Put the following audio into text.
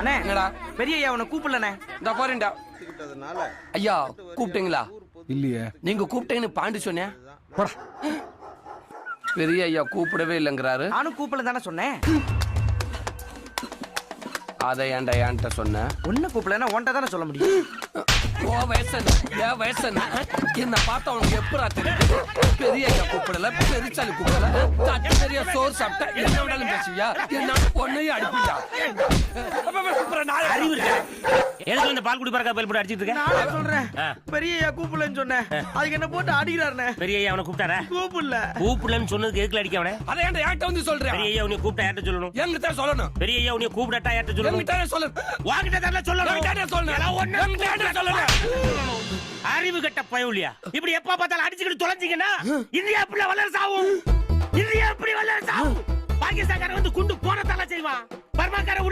அண்ணே என்னடா பெரிய ஐயா உன்னை கூப்பிடலண்ணே. இந்த போறேன்டா. ஐயா கூப்பிட்டீங்களா? இல்லையே. நீங்க கூப்பிட்டீங்கன்னு பாண்டி சொன்னேன். போடா. பெரிய ஐயா கூப்பிடவே இல்லைங்கிறாரு. நானும் கூப்பிடல தானே சொன்னேன். அதை ஏன்டா என்கிட்ட சொன்ன? ஒன்ன கூப்பிடலன்னா உன்ட்ட தானே சொல்ல முடியும். ஓ வயசன் ஏன் வயசன் என்ன பார்த்தா உனக்கு எப்படா தெரியுது? பெரிய ஐயா கூப்பிடல, பெருச்சாலி கூப்பிடல, தட்டு பெரிய சோறு சாப்பிட்டா என்ன வேணாலும் பேசுவியா? என்ன பொண்ணையும் அடிப்பியா? அறிவு இருக்கா? எதுக்கு இந்த பால் குடி பறக்க பயில் போட்டு அடிச்சிட்டு இருக்க? நான் சொல்றேன் பெரிய ஐயா கூப்பிடலன்னு சொன்னேன். அதுக்கு என்ன போட்டு அடிக்கிறாருண்ணே. பெரிய ஐயா அவனை கூப்பிட்டாரா? கூப்பிடல. கூப்பிடலன்னு சொன்னதுக்கு எதுக்குல அடிக்க அவனை? அதை ஏன்டா என்கிட்ட வந்து சொல்றேன்? பெரிய ஐயா உன்னை கூப்பிட்டா யார்ட்ட சொல்லணும்? என்கிட்ட சொல்லணும். பெரிய ஐயா உன்னை கூப்பிடட்டா யார்ட்ட சொல்லணும்? என்கிட்ட சொல்லணும். வாங்கிட்ட தானே சொல்லணும். என்கிட்ட சொல்லணும். என்கிட்ட சொல்லணும். அறிவு கட்ட பயவுலியா இப்படி எப்ப பார்த்தாலும் அடிச்சுக்கிட்டு தொலைஞ்சிங்கன்னா இந்தியா எப்படி வல்லரசு ஆகும்? இந்தியா எப்படி வல்லரசு ஆகும்? பாகிஸ்தான்காரன் வந்து குண்டு போன தலை செய்வான். பர்மாக்காரன் உள்ள